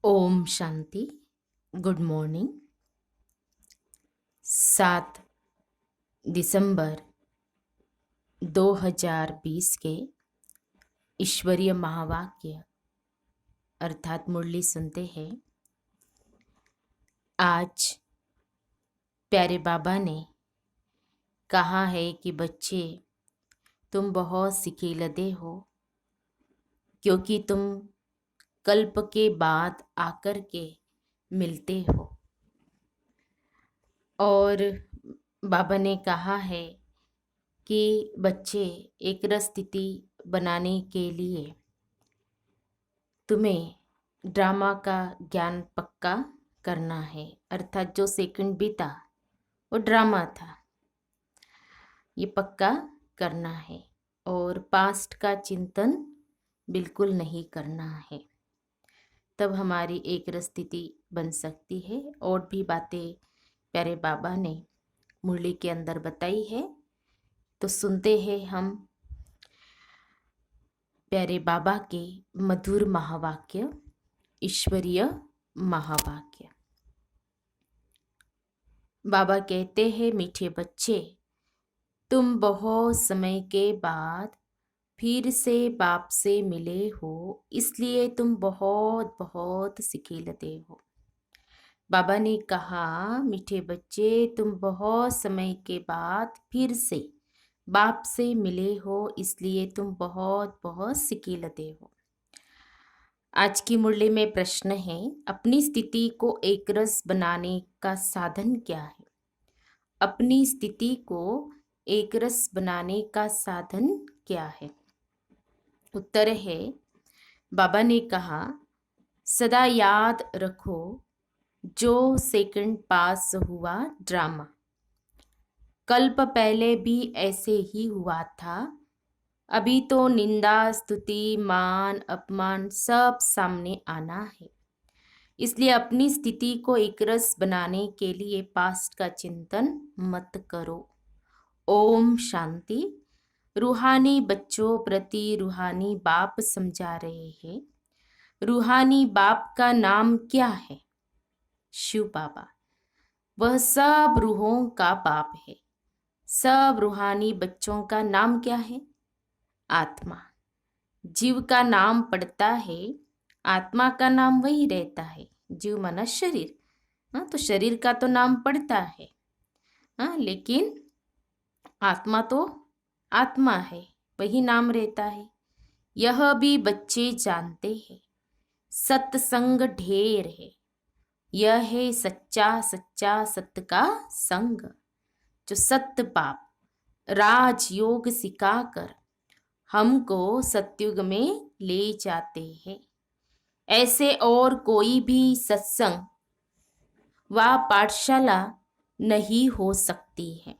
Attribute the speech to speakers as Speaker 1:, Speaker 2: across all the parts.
Speaker 1: Om Shanti. Good morning. 7 दिसंबर 2020 के ईश्वरीय महावाक्य अर्थात मुरली सुनते हैं। आज प्यारे बाबा ने कहा है कि बच्चे, तुम बहुत सिकीलदे हो, क्योंकि तुम कल्प के बाद आकर के मिलते हो। और बाबा ने कहा है कि बच्चे, एक रस स्थिति बनाने के लिए तुम्हें ड्रामा का ज्ञान पक्का करना है। अर्थात जो सेकंड बीता वो ड्रामा था, ये पक्का करना है। और पास्ट का चिंतन बिल्कुल नहीं करना है, तब हमारी एक रस स्थिति बन सकती है। और भी बातें प्यारे बाबा ने मुरली के अंदर बताई है, तो सुनते हैं हम प्यारे बाबा के मधुर महावाक्य, ईश्वरीय महावाक्य। बाबा कहते हैं, मीठे बच्चे, तुम बहुत समय के बाद फिर से बाप से मिले हो, इसलिए तुम बहुत बहुत सिकीलते हो। बाबा ने कहा, मीठे बच्चे, तुम बहुत समय के बाद फिर से बाप से मिले हो, इसलिए तुम बहुत बहुत सिकीलते हो। आज की मुरली में प्रश्न है, अपनी स्थिति को एकरस बनाने का साधन क्या है? अपनी स्थिति को एकरस बनाने का साधन क्या है? उत्तर है, बाबा ने कहा, सदा याद रखो, जो सेकंड पास हुआ ड्रामा कल्प पहले भी ऐसे ही हुआ था। अभी तो निंदा, स्तुति, मान, अपमान सब सामने आना है। इसलिए अपनी स्थिति को एकरस बनाने के लिए पास्ट का चिंतन मत करो। ओम शांति। रूहानी बच्चों प्रति रूहानी बाप समझा रहे हैं। रूहानी बाप का नाम क्या है? शिव बाबा। वह सब रूहों का बाप है। सब रूहानी बच्चों का नाम क्या है? आत्मा। जीव का नाम पड़ता है, आत्मा का नाम वही रहता है। जीव माना शरीर, तो शरीर का तो नाम पड़ता है, लेकिन आत्मा तो आत्मा है, वही नाम रहता है। यह भी बच्चे जानते हैं। सत्संग ढेर है, यह है सच्चा सच्चा सत्य का संग, जो सत्य बाप राजयोग सिखाकर हमको सत्युग में ले जाते हैं। ऐसे और कोई भी सत्संग व पाठशाला नहीं हो सकती है।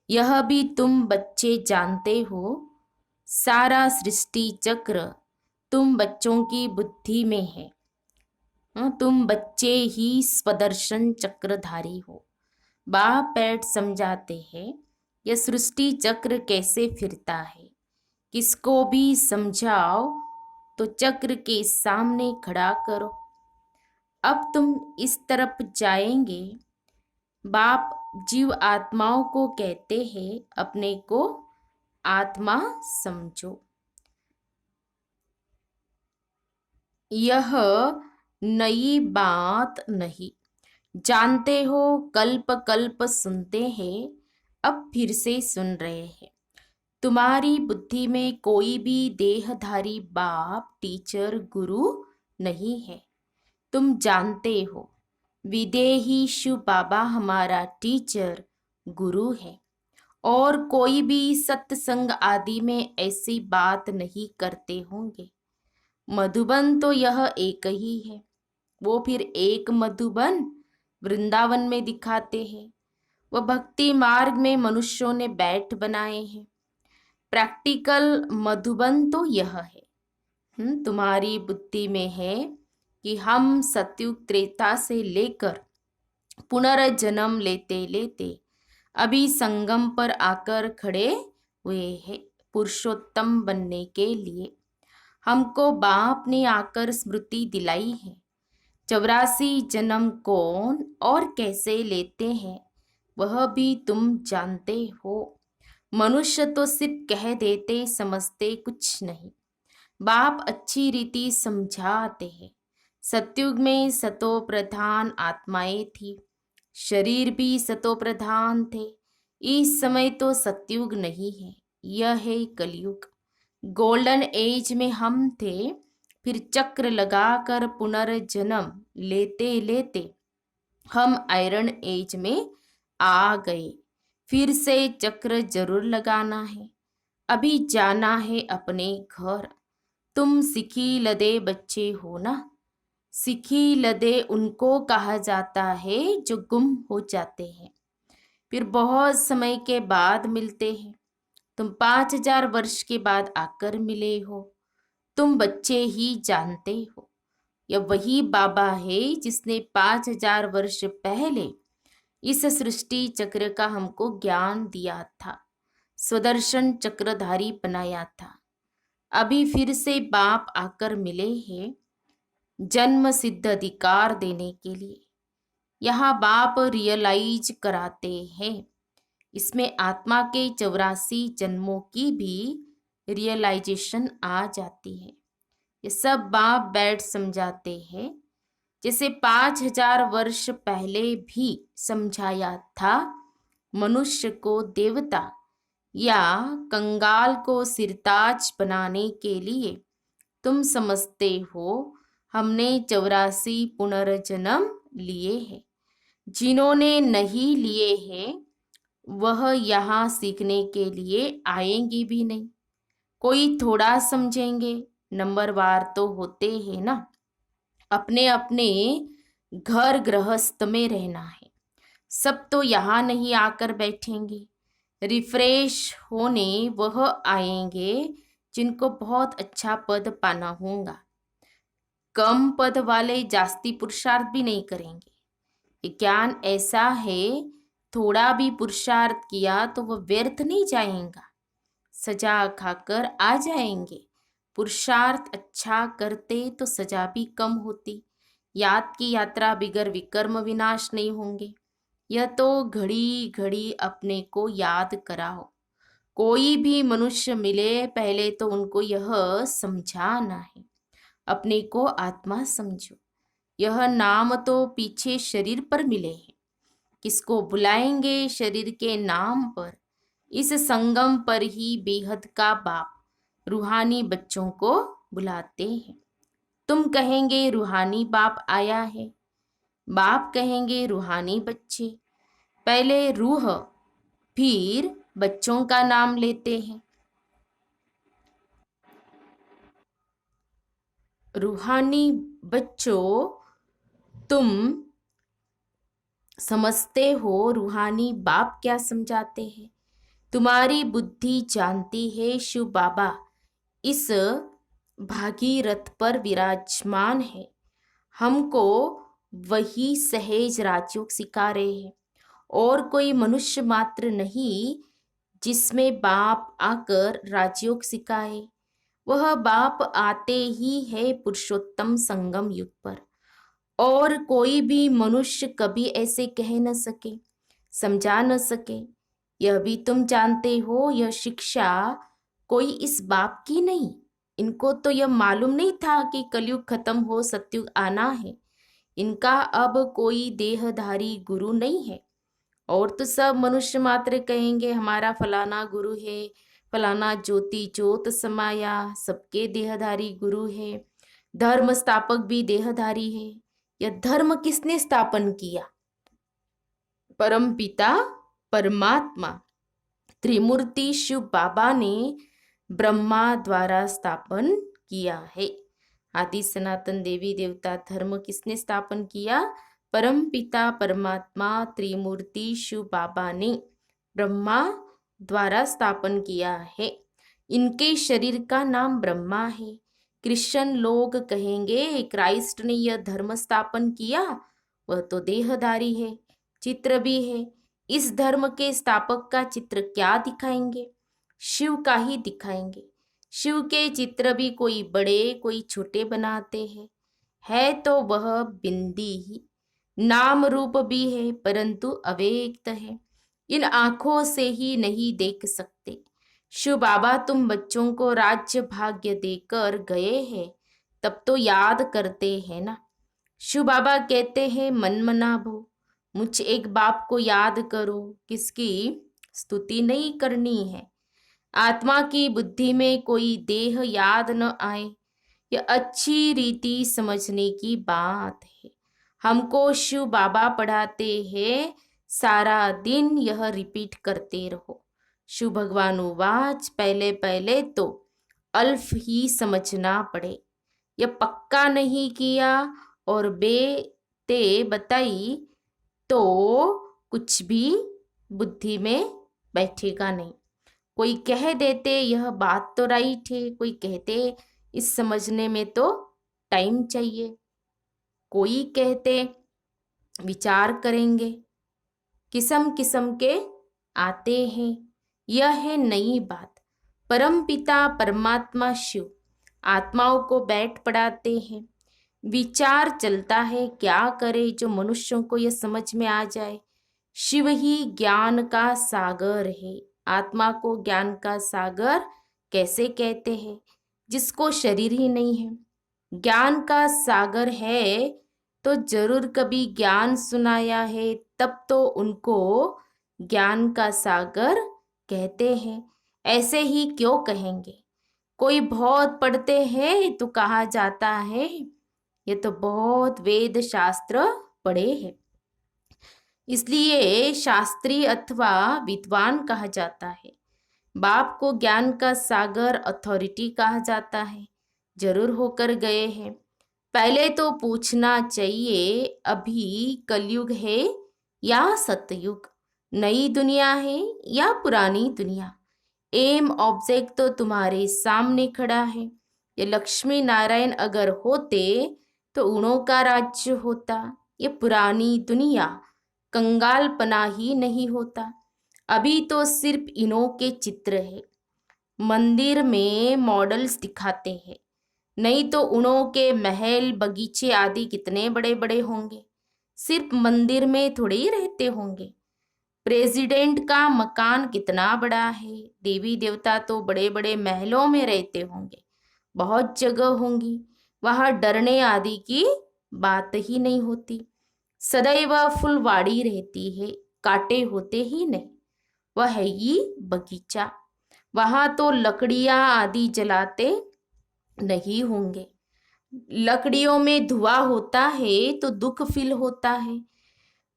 Speaker 1: यह भी तुम बच्चे जानते हो। सारा सृष्टि चक्र तुम बच्चों की बुद्धि में है। तुम बच्चे ही स्वदर्शन चक्रधारी हो। बाप पैट समझाते हैं, यह सृष्टि चक्र कैसे फिरता है। किसको भी समझाओ तो चक्र के सामने खड़ा करो। अब तुम इस तरफ जाएंगे। बाप जीव आत्माओं को कहते हैं, अपने को आत्मा समझो। यह नई बात नहीं, जानते हो, कल्प कल्प सुनते हैं, अब फिर से सुन रहे हैं। तुम्हारी बुद्धि में कोई भी देहधारी बाप, टीचर, गुरु नहीं है। तुम जानते हो, विदेही शिव बाबा हमारा टीचर, गुरु है। और कोई भी सत्संग आदि में ऐसी बात नहीं करते होंगे। मधुबन तो यह एक ही है। वो फिर एक मधुबन वृंदावन में दिखाते हैं। वह भक्ति मार्ग में मनुष्यों ने बैठ बनाए हैं। प्रैक्टिकल मधुबन तो यह है। तुम्हारी बुद्धि में है कि हम सतयुग त्रेता से लेकर पुनर्जन्म लेते लेते अभी संगम पर आकर खड़े हुए हैं। पुरुषोत्तम बनने के लिए हमको बाप ने आकर स्मृति दिलाई है। 84 जन्म कौन और कैसे लेते हैं वह भी तुम जानते हो। मनुष्य तो सिर्फ कह देते समझते कुछ नहीं। बाप अच्छी रीति समझाते हैं। सतयुग में सतो प्रधान आत्माएं थी, शरीर भी सतो प्रधान थे। इस समय तो सतयुग नहीं है, यह है कलयुग। गोल्डन एज में हम थे, फिर चक्र लगाकर पुनर्जन्म लेते लेते हम आयरन एज में आ गए। फिर से चक्र जरूर लगाना है, अभी जाना है अपने घर। तुम सिखी लदे बच्चे हो ना। सिखी लदे उनको कहा जाता है जो गुम हो जाते हैं, फिर बहुत समय के बाद मिलते हैं। तुम 5000 वर्ष के बाद आकर मिले हो। तुम बच्चे ही जानते हो। यह वही बाबा है जिसने 5000 वर्ष पहले इस सृष्टि चक्र का हमको ज्ञान दिया था, स्वदर्शन चक्रधारी बनाया था। अभी फिर से बाप आकर मिले हैं जन्म सिद्ध अधिकार देने के लिए। यहाँ बाप रियलाइज कराते हैं। इसमें आत्मा के 84 जन्मों की भी रियलाइजेशन आ जाती है। ये सब बाप बैठ समझाते हैं, जैसे 5000 वर्ष पहले भी समझाया था। मनुष्य को देवता या कंगाल को सिरताज बनाने के लिए तुम समझते हो हमने 84 पुनर्जन्म लिए हैं। जिन्होंने नहीं लिए हैं वह यहाँ सीखने के लिए आएंगे भी नहीं। कोई थोड़ा समझेंगे, नंबरवार तो होते हैं ना। अपने अपने घर गृहस्थ में रहना है। सब तो यहाँ नहीं आकर बैठेंगे। रिफ्रेश होने वह आएंगे जिनको बहुत अच्छा पद पाना होगा। कम पद वाले जास्ती पुरुषार्थ भी नहीं करेंगे। ये ज्ञान ऐसा है, थोड़ा भी पुरुषार्थ किया तो वह व्यर्थ नहीं जाएगा, सजा खाकर आ जाएंगे। पुरुषार्थ अच्छा करते तो सजा भी कम होती। याद की यात्रा बिगर विकर्म विनाश नहीं होंगे। यह तो घड़ी घड़ी अपने को याद कराओ। कोई भी मनुष्य मिले पहले तो उनको यह समझाना है, अपने को आत्मा समझो। यह नाम तो पीछे शरीर पर मिले हैं, किसको बुलाएंगे शरीर के नाम पर। इस संगम पर ही बेहद का बाप रूहानी बच्चों को बुलाते हैं। तुम कहेंगे रूहानी बाप आया है, बाप कहेंगे रूहानी बच्चे। पहले रूह फिर बच्चों का नाम लेते हैं। रूहानी बच्चों, तुम समझते हो रूहानी बाप क्या समझाते हैं। तुम्हारी बुद्धि जानती है शिव बाबा इस भागीरथ पर विराजमान है। हमको वही सहज राजयोग सिखा रहे हैं, और कोई मनुष्य मात्र नहीं जिसमें बाप आकर राजयोग सिखाए। वह बाप आते ही है पुरुषोत्तम संगम युग पर, और कोई भी मनुष्य कभी ऐसे कह न सके, समझा न सके। यह भी तुम जानते हो, यह शिक्षा कोई इस बाप की नहीं। इनको तो यह मालूम नहीं था कि कलयुग खत्म हो सतयुग आना है। इनका अब कोई देहधारी गुरु नहीं है, और तो सब मनुष्य मात्र कहेंगे हमारा फलाना गुरु है, फलाना ज्योति ज्योत समाया, सबके देहधारी गुरु है। धर्म स्थापक भी देहधारी है। यह धर्म किसने स्थापन किया? परम पिता परमात्मा त्रिमूर्ति शिव बाबा ने ब्रह्मा द्वारा स्थापन किया है। आदि सनातन देवी देवता धर्म किसने स्थापन किया? परम पिता परमात्मा त्रिमूर्ति शिव बाबा ने ब्रह्मा द्वारा स्थापन किया है। इनके शरीर का नाम ब्रह्मा है। क्रिश्चियन लोग कहेंगे क्राइस्ट ने यह धर्म स्थापन किया, वह तो देहधारी है, चित्र भी है। इस धर्म के स्थापक का चित्र क्या दिखाएंगे? शिव का ही दिखाएंगे। शिव के चित्र भी कोई बड़े कोई छोटे बनाते हैं। है तो वह बिंदी ही, नाम रूप भी है परंतु अव्यक्त है, इन आंखों से ही नहीं देख सकते। शिव बाबा तुम बच्चों को राज्य भाग्य देकर गए हैं, तब तो याद करते हैं ना। शिव बाबा कहते हैं मन मना भो, मुझ एक बाप को याद करो, किसकी स्तुति नहीं करनी है। आत्मा की बुद्धि में कोई देह याद न आए, यह अच्छी रीति समझने की बात है। हमको शिव बाबा पढ़ाते हैं, सारा दिन यह रिपीट करते रहो। शिव भगवान उवाच, पहले पहले तो अल्फ ही समझना पड़े, यह पक्का नहीं किया और बेते बताई तो कुछ भी बुद्धि में बैठेगा नहीं। कोई कह देते यह बात तो राइट है, कोई कहते इस समझने में तो टाइम चाहिए, कोई कहते विचार करेंगे, किस्म किस्म के आते हैं। यह है नई बात। परम पिता परमात्मा शिव आत्माओं को बैठ पढ़ाते हैं, विचार चलता है क्या करे जो मनुष्यों को यह समझ में आ जाए। शिव ही ज्ञान का सागर है। आत्मा को ज्ञान का सागर कैसे कहते हैं? जिसको शरीर ही नहीं है। ज्ञान का सागर है तो जरूर कभी ज्ञान सुनाया है, तब तो उनको ज्ञान का सागर कहते हैं। ऐसे ही क्यों कहेंगे? कोई बहुत पढ़ते हैं तो कहा जाता है ये तो बहुत वेद शास्त्र पढ़े हैं, इसलिए शास्त्री अथवा विद्वान कहा जाता है। बाप को ज्ञान का सागर अथॉरिटी कहा जाता है, जरूर होकर गए हैं। पहले तो पूछना चाहिए अभी कलयुग है या सतयुग, नई दुनिया है या पुरानी दुनिया। एम ऑब्जेक्ट तो तुम्हारे सामने खड़ा है। ये लक्ष्मी नारायण अगर होते तो उनों का राज्य होता, ये पुरानी दुनिया कंगालपना ही नहीं होता। अभी तो सिर्फ इनों के चित्र है, मंदिर में मॉडल्स दिखाते हैं, नहीं तो उनों के महल बगीचे आदि कितने बड़े बड़े होंगे, सिर्फ मंदिर में थोड़े ही रहते होंगे। प्रेसिडेंट का मकान कितना बड़ा है, देवी देवता तो बड़े बड़े महलों में रहते होंगे, बहुत जगह होंगी, वहां डरने आदि की बात ही नहीं होती। सदैव फुलवाड़ी रहती है, कांटे होते ही नहीं, वह है ही बगीचा। वहां तो लकड़ियां आदि जलाते नहीं होंगे। लकड़ियों में धुआं होता है तो दुख फील होता है।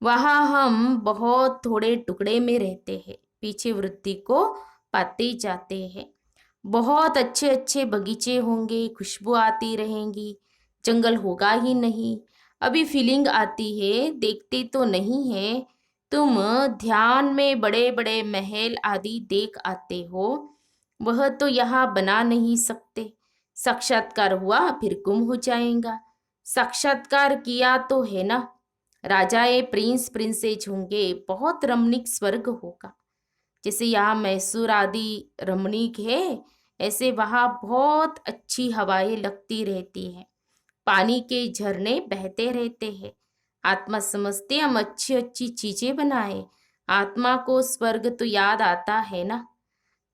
Speaker 1: वहां हम बहुत थोड़े टुकड़े में रहते हैं, पीछे वृत्ति को पाते जाते हैं। बहुत अच्छे अच्छे बगीचे होंगे, खुशबू आती रहेंगी, जंगल होगा ही नहीं। अभी फीलिंग आती है, देखते तो नहीं है। तुम ध्यान में बड़े बड़े महल आदि देख आते हो, वह तो यहाँ बना नहीं सकते। साक्षात्कार हुआ फिर गुम हो जाएगा। साक्षात्कार किया तो है ना, राजाए प्रिंस प्रिंसेज होंगे, बहुत रमणीक स्वर्ग होगा। जैसे यहाँ मैसूर आदि रमणीक है, ऐसे वहाँ बहुत अच्छी हवाएं लगती रहती है, पानी के झरने बहते रहते हैं। आत्मा समझते हम अच्छी अच्छी चीजें बनाए, आत्मा को स्वर्ग तो याद आता है ना।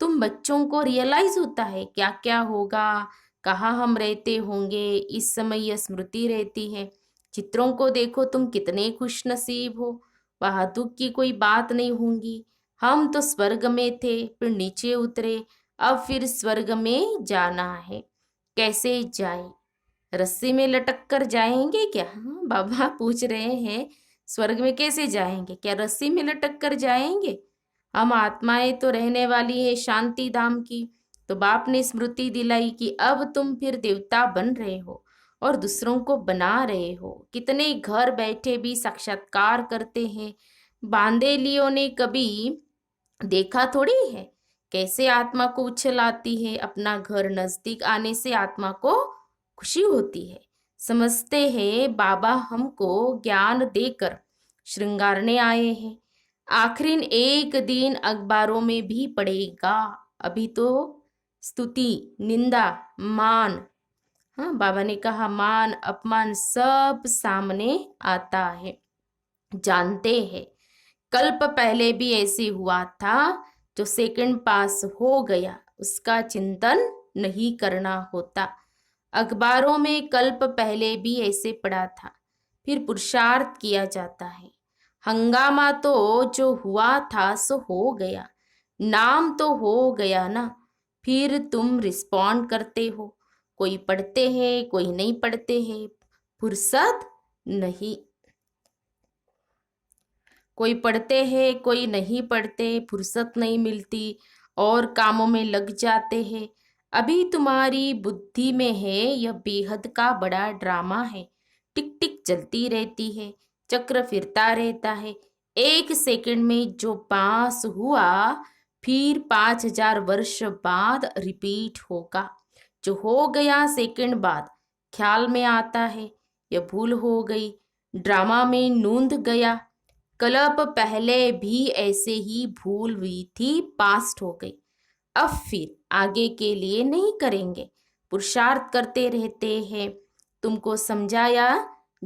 Speaker 1: तुम बच्चों को रियलाइज होता है क्या क्या होगा, कहाँ हम रहते होंगे, इस समय यह स्मृति रहती है। चित्रों को देखो तुम कितने खुश नसीब हो, वहां दुख की कोई बात नहीं होंगी। हम तो स्वर्ग में थे, फिर नीचे उतरे, अब फिर स्वर्ग में जाना है। कैसे जाए? रस्सी में लटक कर जाएंगे क्या? हाँ, बाबा पूछ रहे हैं स्वर्ग में कैसे जाएंगे, क्या रस्सी में लटक कर जाएंगे? हम आत्माएं तो रहने वाली है शांति धाम की। तो बाप ने स्मृति दिलाई कि अब तुम फिर देवता बन रहे हो और दूसरों को बना रहे हो। कितने घर बैठे भी साक्षात्कार करते हैं। बांदेलियों ने कभी देखा थोड़ी है कैसे आत्मा को उछल आती है, अपना घर नजदीक आने से आत्मा को खुशी होती है। समझते हैं बाबा हमको ज्ञान देकर श्रृंगारने आए हैं। आखिर एक दिन अखबारों में भी पड़ेगा। अभी तो स्तुति निंदा मान हाँ, बाबा ने कहा मान अपमान सब सामने आता है, जानते हैं कल्प पहले भी ऐसे हुआ था। जो सेकंड पास हो गया उसका चिंतन नहीं करना होता। अखबारों में कल्प पहले भी ऐसे पड़ा था, फिर पुरुषार्थ किया जाता है। हंगामा तो जो हुआ था सो हो गया, नाम तो हो गया ना, फिर तुम रिस्पॉन्ड करते हो। कोई पढ़ते हैं कोई नहीं पढ़ते हैं, फुर्सत नहीं। कोई पढ़ते हैं कोई नहीं पढ़ते, फुर्सत नहीं मिलती और कामों में लग जाते हैं। अभी तुम्हारी बुद्धि में है यह बेहद का बड़ा ड्रामा है। टिक टिक चलती रहती है, चक्र फिरता रहता है। एक सेकंड में जो पास हुआ फिर 5,000 वर्ष बाद रिपीट होगा। जो हो गया सेकंड बाद ख्याल में आता है यह भूल हो गई, ड्रामा में नूंद गया। कल्प पहले भी ऐसे ही भूल हुई थी, पास्ट हो गई। अब फिर आगे के लिए नहीं करेंगे, पुरुषार्थ करते रहते हैं। तुमको समझाया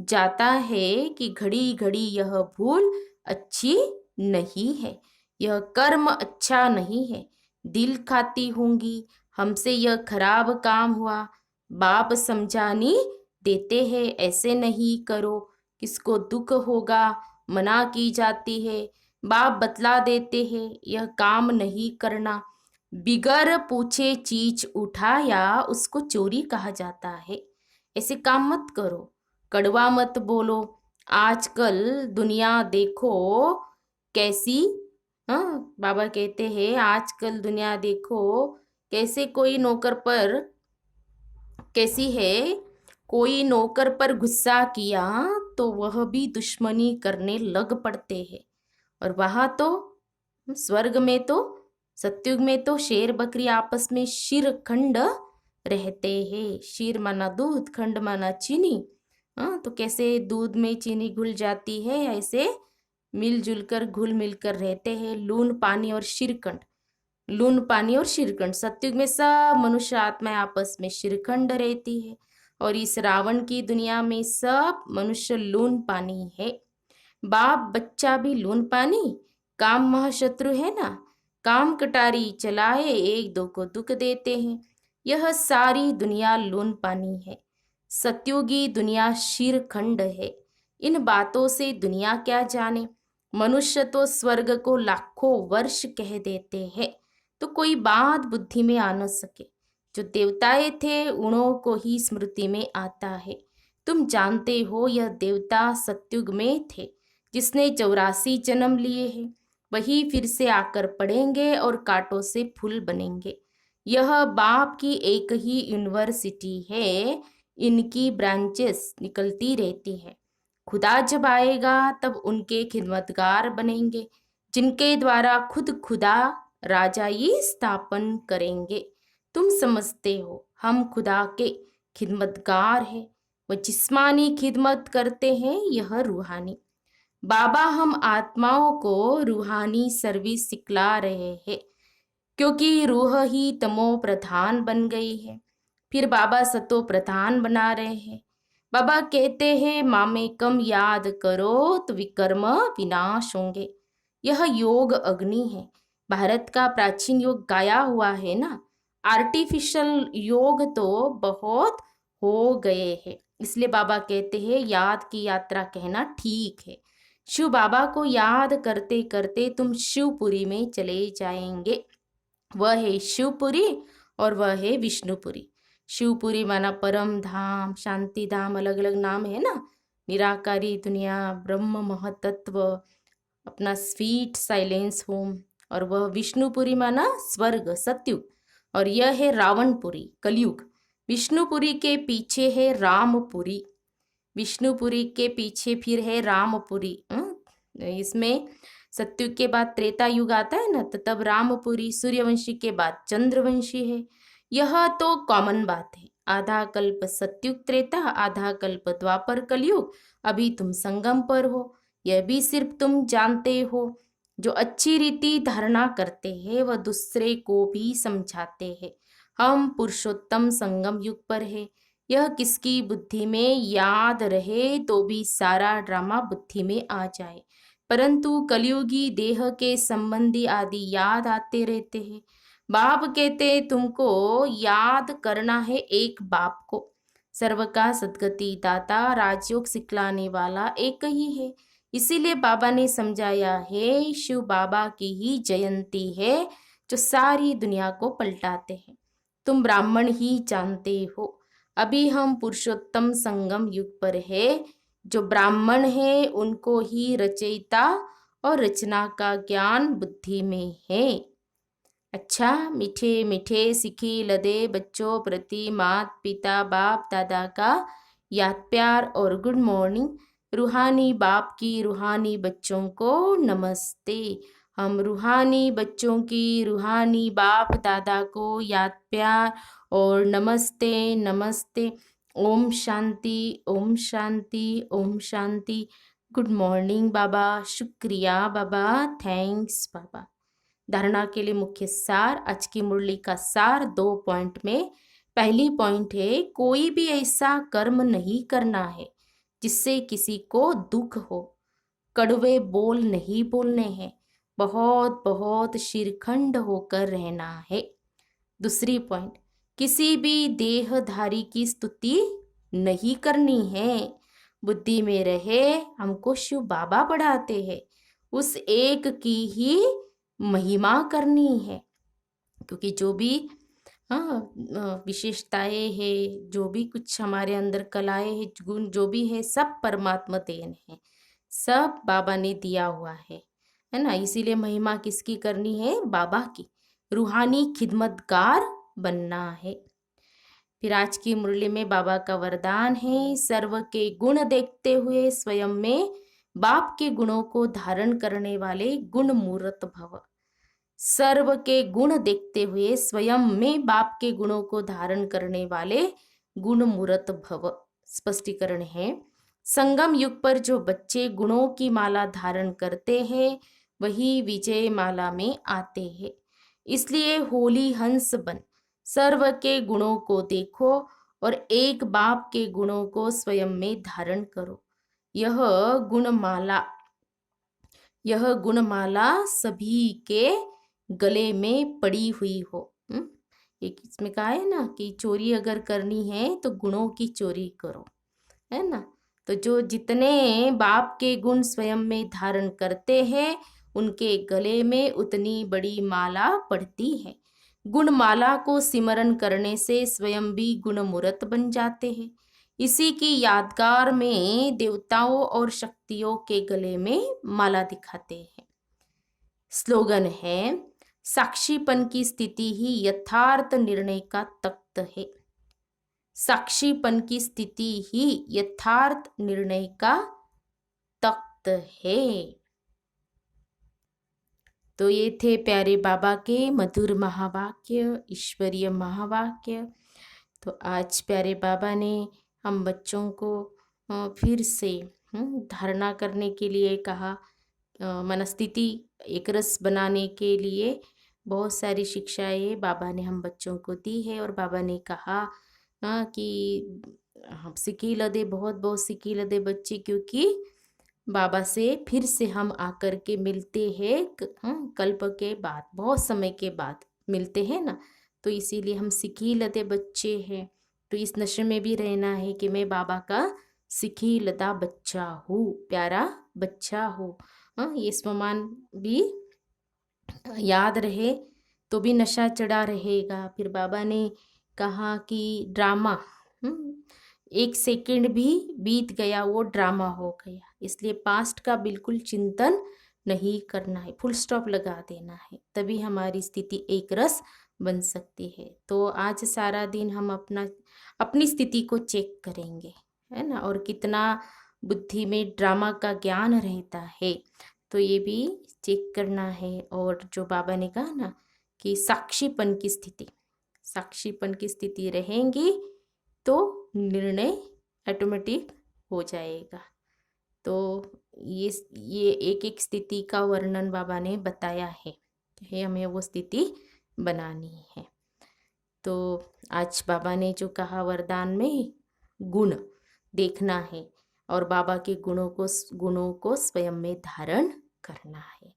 Speaker 1: जाता है कि घड़ी घड़ी यह भूल अच्छी नहीं है, यह कर्म अच्छा नहीं है। दिल खाती होंगी हमसे यह खराब काम हुआ। बाप समझानी देते हैं ऐसे नहीं करो, किसको दुख होगा, मना की जाती है। बाप बतला देते हैं यह काम नहीं करना। बिगर पूछे चीज उठाया उसको चोरी कहा जाता है। ऐसे काम मत करो, कड़वा मत बोलो। आजकल दुनिया देखो कैसी, हाँ बाबा कहते हैं आजकल दुनिया देखो कैसे कोई नौकर पर कैसी है। कोई नौकर पर गुस्सा किया तो वह भी दुश्मनी करने लग पड़ते हैं। और वहां तो स्वर्ग में तो सतयुग में तो शेर बकरी आपस में शिरखंड रहते हैं। शीर माना दूध, खंड माना चीनी। हाँ, तो कैसे दूध में चीनी घुल जाती है ऐसे मिलजुल कर घुल मिलकर रहते हैं लून पानी और शिरखंड। लून पानी और शिरखंड, सतयुग में सब मनुष्य आत्माएं आपस में शिरखंड रहती है। और इस रावण की दुनिया में सब मनुष्य लून पानी है। बाप बच्चा भी लून पानी, काम महाशत्रु है ना। काम कटारी चलाए एक दो को दुख देते हैं। यह सारी दुनिया लून पानी है, सत्युगी दुनिया शिरखंड है। इन बातों से दुनिया क्या जाने। मनुष्य तो स्वर्ग को लाखों वर्ष कह देते हैं, तो कोई बात बुद्धि में आ न सके। जो देवताएं थे उन्हों को ही स्मृति में आता है। तुम जानते हो यह देवता सत्युग में थे, जिसने 84 जन्म लिए हैं वही फिर से आकर पढ़ेंगे और कांटों से फूल बनेंगे। यह बाप की एक ही यूनिवर्सिटी है, इनकी ब्रांचेस निकलती रहती है। खुदा जब आएगा तब उनके खिदमतगार बनेंगे, जिनके द्वारा खुद खुदा राजाई स्थापन करेंगे। तुम समझते हो हम खुदा के खिदमतगार हैं, वह जिस्मानी खिदमत करते हैं, यह रूहानी। बाबा हम आत्माओं को रूहानी सर्विस सिखला रहे हैं, क्योंकि रूह ही तमो प्रधान बन गई है। फिर बाबा सतो प्रधान बना रहे हैं। बाबा कहते हैं मामेकम याद करो तो विकर्म विनाश होंगे। यह योग अग्नि है। भारत का प्राचीन योग गाया हुआ है ना। आर्टिफिशियल योग तो बहुत हो गए हैं, इसलिए बाबा कहते हैं याद की यात्रा कहना ठीक है। शिव बाबा को याद करते करते तुम शिवपुरी में चले जाएंगे। वह है शिवपुरी और वह है विष्णुपुरी। शिवपुरी माना परम धाम, शांति धाम, अलग अलग नाम है ना। निराकारी दुनिया, ब्रह्म महतत्व, अपना स्वीट साइलेंस होम। और वह विष्णुपुरी माना स्वर्ग सत्युग। और यह है रावणपुरी कलयुग। विष्णुपुरी के पीछे है रामपुरी, विष्णुपुरी के पीछे फिर है रामपुरी। इसमें सत्युग के बाद त्रेता युग आता है ना, तो तब रामपुरी, सूर्यवंशी के बाद चंद्रवंशी है। यह तो कॉमन बात है। आधा कल्प सत्युग त्रेता, आधा कल्प द्वापर कलयुग। अभी तुम संगम पर हो, यह भी सिर्फ तुम जानते हो। जो अच्छी रीति धारणा करते हैं वह दूसरे को भी समझाते हैं। हम पुरुषोत्तम संगम युग पर है। यह किसकी बुद्धि में याद रहे तो भी सारा ड्रामा बुद्धि में आ जाए, परंतु कलयुगी देह के संबंधी आदि याद आते रहते हैं। बाप कहते तुमको याद करना है एक बाप को, सर्व का सद्गति दाता राजयोग सिखलाने वाला एक ही है। इसीलिए बाबा ने समझाया है शिव बाबा की ही जयंती है जो सारी दुनिया को पलटाते हैं। तुम ब्राह्मण ही जानते हो, अभी हम पुरुषोत्तम संगम युग पर है। जो ब्राह्मण है उनको ही रचयिता और रचना का ज्ञान बुद्धि में है। अच्छा, मीठे मीठे सिखी लदे बच्चों प्रति मात पिता बाप दादा का याद प्यार और गुड मॉर्निंग। रूहानी बाप की रूहानी बच्चों को नमस्ते। हम रूहानी बच्चों की रूहानी बाप दादा को याद प्यार और नमस्ते नमस्ते। ओम शांति ओम शांति ओम शांति। गुड मॉर्निंग बाबा, शुक्रिया बाबा, थैंक्स बाबा। धारणा के लिए मुख्य सार, आज की मुरली का सार 2 पॉइंट में। पहली पॉइंट है, कोई भी ऐसा कर्म नहीं करना है जिससे किसी को दुख हो। कड़वे बोल नहीं बोलने हैं, बहुत बहुत शिरखंड होकर रहना है। दूसरी पॉइंट, किसी भी देहधारी की स्तुति नहीं करनी है। बुद्धि में रहे हमको शिव बाबा बढ़ाते हैं, उस एक की ही महिमा करनी है। क्योंकि जो भी विशेषताएं है, जो भी कुछ हमारे अंदर कलाएं है, गुण जो भी है, सब परमात्मा देन है, सब बाबा ने दिया हुआ है ना। इसीलिए महिमा किसकी करनी है? बाबा की। रूहानी खिदमतगार बनना है। फिर आज की मुरली में बाबा का वरदान है, सर्व के गुण देखते हुए स्वयं में बाप के गुणों को धारण करने वाले गुण मूर्त भव। सर्व के गुण देखते हुए स्वयं में बाप के गुणों को धारण करने वाले गुण मूर्त भव। स्पष्टीकरण है, संगम युग पर जो बच्चे गुणों की माला धारण करते हैं वही विजय माला में आते हैं। इसलिए होली हंस बन सर्व के गुणों को देखो और एक बाप के गुणों को स्वयं में धारण करो। यह गुणमाला सभी के गले में पड़ी हुई हो। एक इसमें कहा है ना कि चोरी अगर करनी है तो गुणों की चोरी करो, है ना। तो जो जितने बाप के गुण स्वयं में धारण करते हैं उनके गले में उतनी बड़ी माला पड़ती है। गुण माला को सिमरन करने से स्वयं भी गुण मूर्त बन जाते हैं। इसी की यादगार में देवताओं और शक्तियों के गले में माला दिखाते हैं। स्लोगन है, साक्षीपन की स्थिति ही यथार्थ निर्णय का तख्त है। साक्षीपन की स्थिति ही यथार्थ निर्णय का तख्त है। तो ये थे प्यारे बाबा के मधुर महावाक्य, ईश्वरीय महावाक्य। तो आज प्यारे बाबा ने हम बच्चों को फिर से धारणा करने के लिए कहा, मनस्थिति एक रस बनाने के लिए बहुत सारी शिक्षाएं बाबा ने हम बच्चों को दी है। और बाबा ने कहा कि हम सिकील दे, बहुत बहुत सिकील दे बच्चे, क्योंकि बाबा से फिर से हम आकर के मिलते हैं कल्प के बाद, बहुत समय के बाद मिलते हैं ना। तो इसीलिए हम सिखी लदे बच्चे हैं। तो इस नशे में भी रहना है कि मैं बाबा का सिखी लदा बच्चा हूँ, प्यारा बच्चा हूँ। ये स्वमान भी याद रहे तो भी नशा चढ़ा रहेगा। फिर बाबा ने कहा कि ड्रामा, एक सेकंड भी बीत गया वो ड्रामा हो गया, इसलिए पास्ट का बिल्कुल चिंतन नहीं करना है, फुल स्टॉप लगा देना है, तभी हमारी स्थिति एक रस बन सकती है। तो आज सारा दिन हम अपनी स्थिति को चेक करेंगे, है ना, और कितना बुद्धि में ड्रामा का ज्ञान रहता है तो ये भी चेक करना है। और जो बाबा ने कहा ना कि साक्षीपन की स्थिति रहेंगी तो निर्णय ऑटोमेटिक हो जाएगा। तो ये एक एक स्थिति का वर्णन बाबा ने बताया है हमें वो स्थिति बनानी है। तो आज बाबा ने जो कहा वरदान में गुण देखना है और बाबा के गुणों को स्वयं में धारण करना है,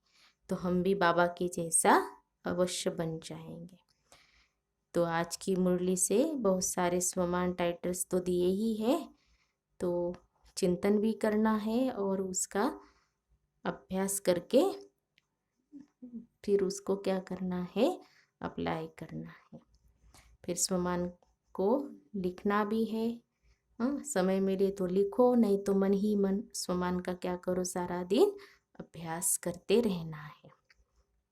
Speaker 1: तो हम भी बाबा के जैसा अवश्य बन जाएंगे। तो आज की मुरली से बहुत सारे स्वमान टाइटल्स तो दिए ही है, तो चिंतन भी करना है और उसका अभ्यास करके फिर उसको क्या करना है, अप्लाई करना है। फिर स्वमान को लिखना भी है। हाँ, समय मिले तो लिखो, नहीं तो मन ही मन स्वमान का क्या करो, सारा दिन अभ्यास करते रहना है।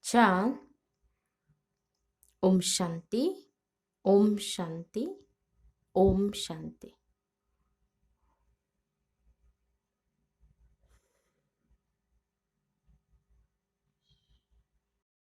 Speaker 1: चांद। ओम शांति, ओम शांति, ओम शांति।